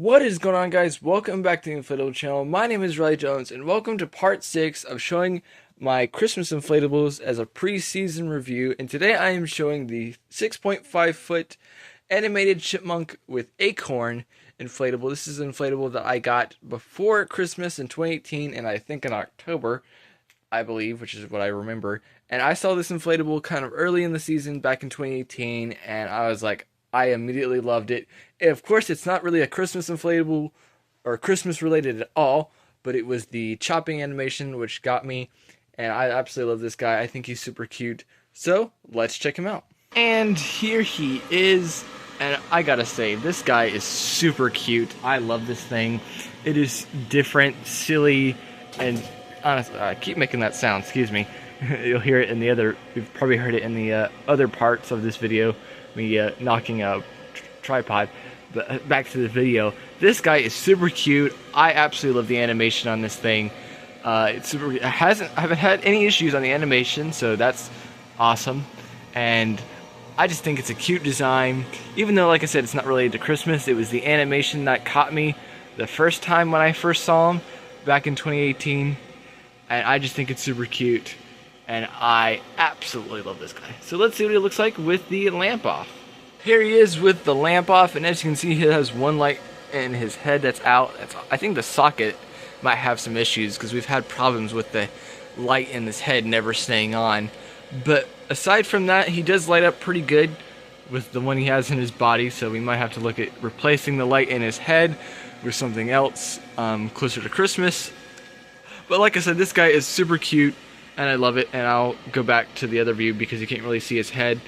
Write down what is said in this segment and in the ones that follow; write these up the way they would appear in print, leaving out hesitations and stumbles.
What is going on, guys? Welcome back to the Inflatable channel. My name is Riley Jones and welcome to part 6 of showing my Christmas inflatables as a pre-season review. And today I am showing the 6.5 foot animated chipmunk with acorn inflatable. This is an inflatable that I got before Christmas in 2018 and I think in October, I believe, which is what I remember. And I saw this inflatable kind of early in the season back in 2018 and I was like, I immediately loved it. Of course, it's not really a Christmas inflatable or Christmas related at all, but it was the chopping animation which got me, and I absolutely love this guy. I think he's super cute. So, let's check him out. And here he is, and I gotta say, this guy is super cute. I love this thing. It is different, silly, and honestly, I keep making that sound, excuse me. You'll hear it in the other, you've probably heard it in the other parts of this video. Me knocking a tripod. But back to the video. This guy is super cute. I absolutely love the animation on this thing. It's super. I haven't had any issues on the animation, so that's awesome. And I just think it's a cute design. Even though, like I said, it's not related to Christmas, it was the animation that caught me the first time when I first saw him back in 2018, and I just think it's super cute. And I absolutely love this guy. So let's see what he looks like with the lamp off. Here he is with the lamp off, and as you can see, he has one light in his head that's out. I think the socket might have some issues because we've had problems with the light in his head never staying on. But aside from that, he does light up pretty good with the one he has in his body, so we might have to look at replacing the light in his head with something else closer to Christmas. But like I said, this guy is super cute. And I love it, and I'll go back to the other view because you can't really see his head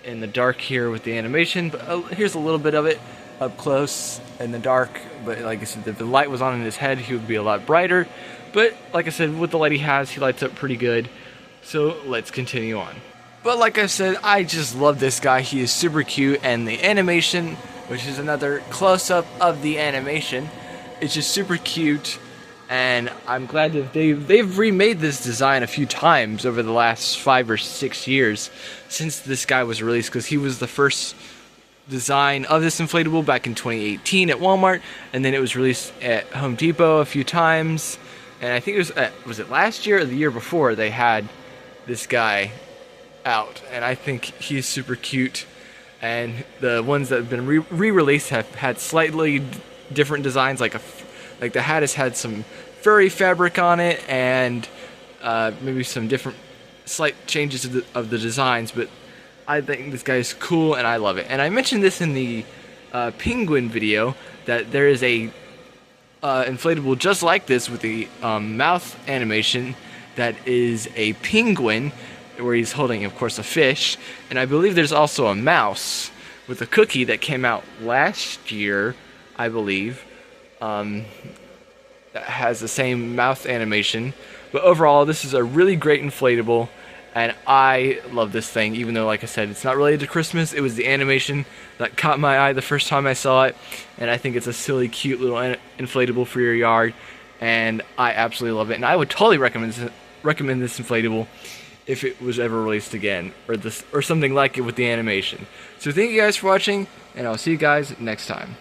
in the dark here with the animation. But here's a little bit of it up close in the dark. But like I said, if the light was on in his head, he would be a lot brighter. But like I said, with the light he has, he lights up pretty good. So let's continue on. But like I said, I just love this guy. He is super cute, and the animation, which is another close-up of the animation, it's just super cute. And I'm glad that they've remade this design a few times over the last 5 or 6 years since this guy was released, because he was the first design of this inflatable back in 2018 at Walmart, and then it was released at Home Depot a few times, and I think it was it last year or the year before they had this guy out, and I think he's super cute. And the ones that have been re-released have had slightly different designs, like the hat has had some furry fabric on it, and maybe some different slight changes of the designs, but I think this guy is cool and I love it. And I mentioned this in the penguin video, that there is a inflatable just like this with the mouth animation that is a penguin where he's holding, of course, a fish, and I believe there's also a mouse with a cookie that came out last year, I believe, that has the same mouth animation. But overall, this is a really great inflatable, and I love this thing, even though, like I said, it's not related to Christmas. It was the animation that caught my eye the first time I saw it, and I think it's a silly, cute little inflatable for your yard, and I absolutely love it. And I would totally recommend this inflatable if it was ever released again, or something like it with the animation. So thank you guys for watching, and I'll see you guys next time.